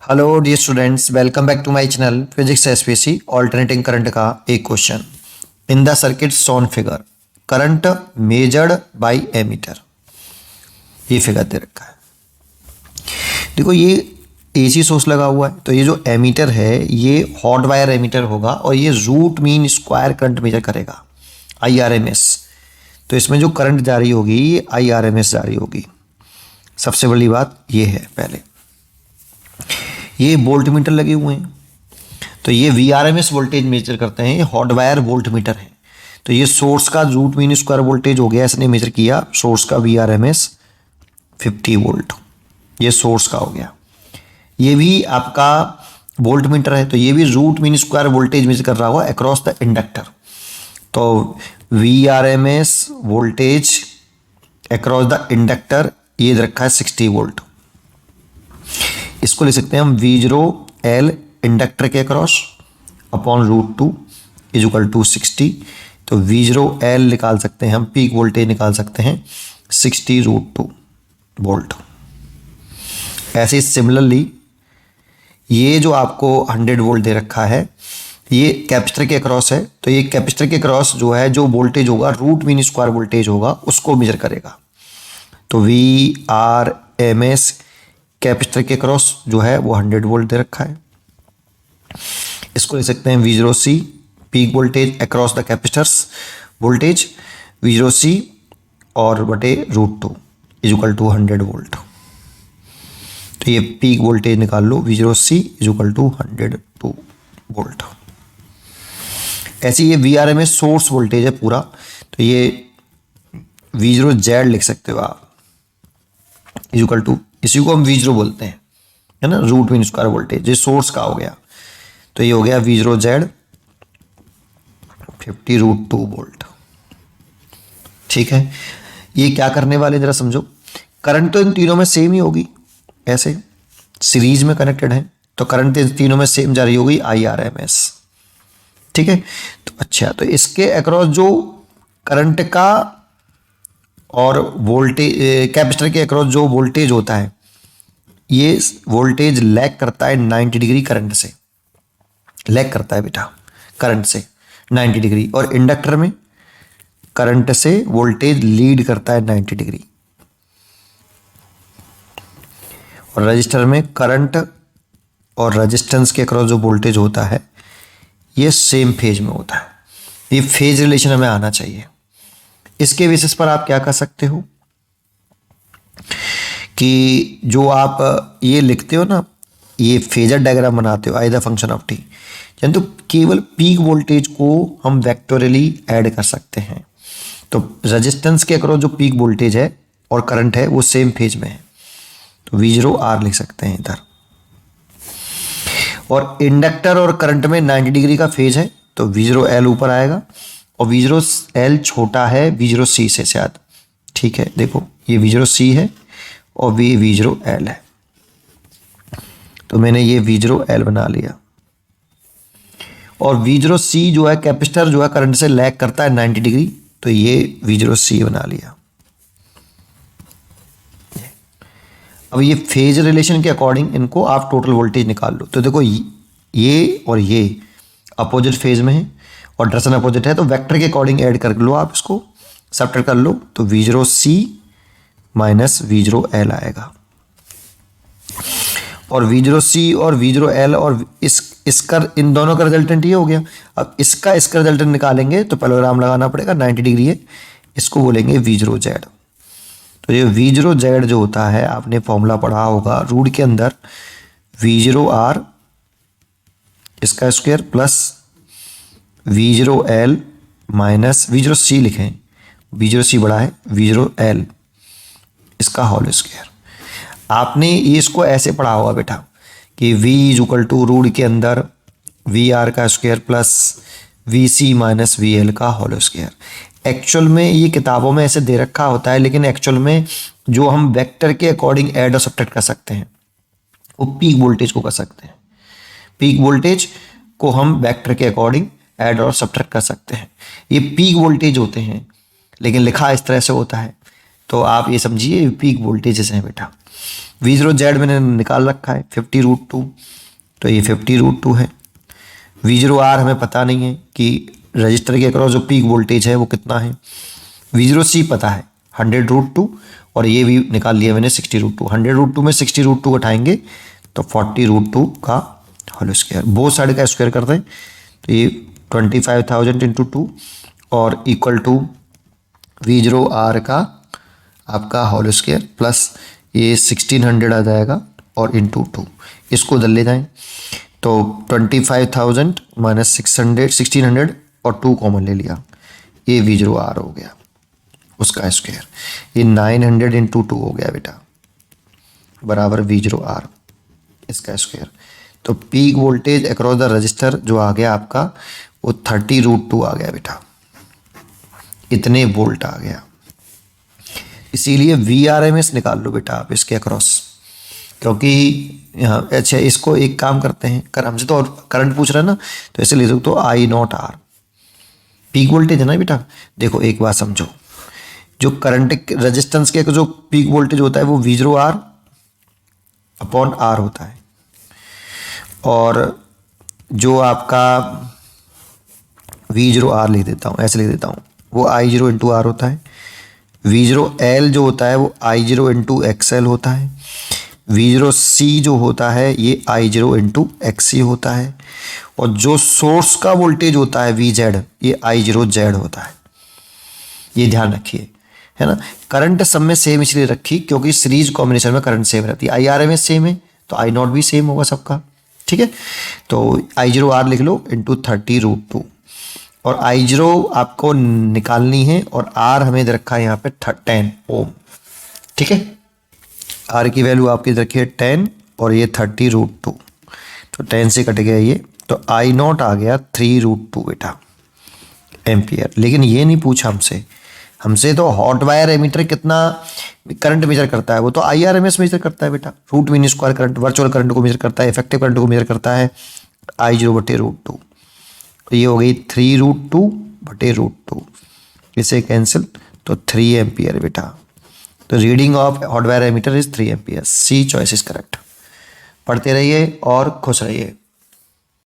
Hello dear students, welcome back to my channel physics SPC alternating current का एक question. In the circuit shown figure current measured by ammeter. ये figure दे रखा है। देखो ये एसी सोर्स लगा हुआ है, तो ये जो एमीटर है ये हॉट वायर एमीटर होगा और ये root mean square current measure करेगा IRMS। तो इसमें जो करंट जा रही होगी ये IRMS जा रही होगी। सबसे बड़ी बात ये है, पहले ये वोल्ट मीटर लगे हुए हैं तो ये VRMS वोल्टेज मेजर करते हैं। ये हॉट वायर वोल्ट मीटर है। तो ये सोर्स का रूट मीन स्क्वायर वोल्टेज हो गया, इसने मेजर किया सोर्स का VRMS 50 वोल्ट, ये सोर्स का हो गया। ये भी आपका वोल्ट मीटर है तो ये भी root mean square voltage measure कर रहा होगा अक्रॉस द इंडक्टर। तो VRMS voltage across the inductor ये रखा है 60 वोल्ट। इसको लिख सकते हैं हम V0L इंडक्टर के across upon √2 is equal to 60। तो V0L निकाल सकते हैं हम, पीक वोल्टेज निकाल सकते हैं 60√2 वोल्ट। ऐसे सिमिलरली ये जो आपको 100 वोल्ट दे रखा है ये कैपेसिटर के अक्रॉस है, तो ये कैपेसिटर के अक्रॉस जो है जो वोल्टेज होगा रूट मीन स्क्वायर वोल्टेज होगा उसको मेजर करेगा। तो VRMS कैपेसिटर के क्रॉस जो है वो 100 वोल्ट दे रखा है। इसको लिख सकते हैं V0C peak voltage across the capacitors voltage V0C और बटे √2 इज इक्वल टू 100 वोल्ट। तो ये पीक वोल्टेज निकाल लो, V0C is equal to 102 volt. ऐसे ये VRMS सोर्स वोल्टेज है पूरा, तो ये V0Z लिख सकते हो आप इज इक्वल टू, इसी को हम V0 बोलते हैं, है ना, रूट मीन स्क्वायर वोल्टेज। ये सोर्स का हो गया तो ये हो गया V0Z 50√2 वोल्ट। ठीक है, ये क्या करने वाले जरा समझो। करंट तो इन तीनों में सेम ही होगी, ऐसे सीरीज में कनेक्टेड है तो करंट इन तीनों में सेम जा रही होगी IRMS। ठीक है, तो अच्छा, तो इसके अक्रॉस जो करंट का और वोल्टेज कैपेसिटर के अक्रॉस जो वोल्टेज होता है ये वोल्टेज लैग करता है 90 डिग्री करंट से, लैग करता है बेटा करंट से 90 डिग्री। और इंडक्टर में करंट से वोल्टेज लीड करता है 90 डिग्री। और रजिस्टर में करंट और रेजिस्टेंस के अक्रॉस जो वोल्टेज होता है ये सेम फेज में होता है। ये फेज रिलेशन हमें आना चाहिए। इसके बेसिस पर आप क्या कर सकते हो कि जो आप ये लिखते हो ना, ये फेजर डायग्राम बनाते हो I the function of T, यानी तो केवल पीक वोल्टेज को हम वेक्टोरियली ऐड कर सकते हैं। तो रेजिस्टेंस के अक्रॉस जो पीक वोल्टेज है और करंट है वो सेम फेज में है, तो V0R लिख सकते हैं इधर। और इंडक्टर और करंट में 90 डिग्री का फेज है तो V0L ऊपर आएगा और V0L छोटा है V0C से शायद। ठीक है, देखो ये V0C है और V0L है, तो मैंने ये V0L बना लिया। और V0C जो है कैपेसिटर जो है करंट से लैग करता है 90 डिग्री, तो ये V0C बना लिया। अब ये फेज रिलेशन के अकॉर्डिंग इनको आप टोटल वोल्टेज निकाल लो। तो देखो ये और ये अपोजिट फेज में है और डायरेक्शन अपोजिट है, तो वेक्टर के अकॉर्डिंग ऐड कर लो, आप इसको सब्ट्रैक्ट कर लो तो V0C माइनस V0L आएगा। और V0C और V0L और इसका इन दोनों का रिजल्टेंट ये हो गया। अब इसका रिजल्टेंट निकालेंगे तो पैरेललोग्राम लगाना पड़ेगा, 90 डिग्री है, इसको बोलेंगे V0Z। तो ये V0Z जो होता है आपने फॉर्मूला पढ़ा होगा रूट के अंदर, V0R इसका square plus V0L minus V0C लिखें, V0C बड़ा है, V0L इसका होल स्क्वायर। आपने ये इसको ऐसे पढ़ा होगा बेटा कि V is equal to root के अंदर VR का square plus VC minus VL का होल स्क्वायर। एक्चुअल में ये किताबों में ऐसे दे रखा होता है, लेकिन एक्चुअल में जो हम वेक्टर के अकॉर्डिंग ऐड और सब्ट्रैक्ट कर सकते हैं वो पीक वोल्टेज को कर सकते हैं। पीक वोल्टेज को हम वेक्टर के अकॉर्डिंग ऐड और सब्ट्रैक्ट कर सकते हैं। ये पीक वोल्टेज होते हैं, लेकिन लिखा इस तरह से होता है, तो आप ये समझिए पीक वोल्टेजेस हैं बेटा। V0Z मैंने निकाल रखा है 50√2, तो ये 50√2 है। V0R हमें पता नहीं है कि रजिस्टर के अक्रॉस जो पीक वोल्टेज है वो कितना है। V0C पता है 100√2, और ये भी निकाल लिया मैंने 60√2। 100√2 में 60√2 उठाएंगे तो 40√2 का होल स्क्वायर, बोथ साइड का स्क्वायर करते हैं तो ये 25,000 इंटू 2 और इक्वल टू V0R का आपका होल स्क्वायर प्लस ये 1600 आ जाएगा और इंटू 2, इसको उधर ले जाएं तो 25,000 माइनस 600 1600 और 2 कॉमन ले लिया, ये V0R हो गया उसका स्क्वायर। ये 900 इंटू 2 हो गया बेटा बराबर V0R इसका स्क्वायर। तो peak voltage across the register जो आ गया आपका वो 30√2 आ गया बेटा, इतने वोल्ट आ गया। इसीलिए VRMS निकाल लो बेटा आप इसके अक्रॉस, क्योंकि यहाँ अच्छा इसको एक काम करते हैं, कर हमसे तो और करंट पूछ रहा है ना, तो ऐसे ले सकते हो I0R पीक वोल्टेज है ना बेटा। देखो एक बात समझो, जो करंट रेजिस्टेंस के जो पीक वोल्टेज होता है वो V0R अपॉन R होता है, और जो आपका V0R लिख देता हूँ, ऐसे लिख देता हूँ, वो I0 इंटू R होता है। V0L जो होता है वो I0 इंटू XL होता है। V0C जो होता है ये I0 इंटू XC होता है, और जो सोर्स का वोल्टेज होता है VZ ये I0Z होता है। ये ध्यान रखिए, है ना। करंट सब में सेम इसलिए रखी क्योंकि सीरीज कॉम्बिनेशन में करंट सेम रहती है। IRMS सेम है तो I0 भी सेम होगा सबका, ठीक है। तो I0R लिख लो इंटू 30√2, और I0 आपको निकालनी है और R हमें दे रखा है यहाँ पे 10 ओम, ठीक है। R की वैल्यू आपकी दे रखी है 10 और ये 30√2, तो 10 से कट गया ये, तो I0 आ गया 3√2 बेटा एम्पियर। लेकिन ये नहीं पूछा हमसे तो हॉट वायर एमीटर कितना करंट मेजर करता है, वो तो IRMS मेजर करता है बेटा। Root mean square current virtual current को मेजर करता है, इफेक्टिव करंट को मेजर करता है I0/√2। तो ये हो गई 3√2/√2, इसे कैंसिल तो 3 एम्पियर बेटा। तो reading of hot wire ammeter is 3 ampere. C choice is correct. पढ़ते रहिए और खुश रहिए।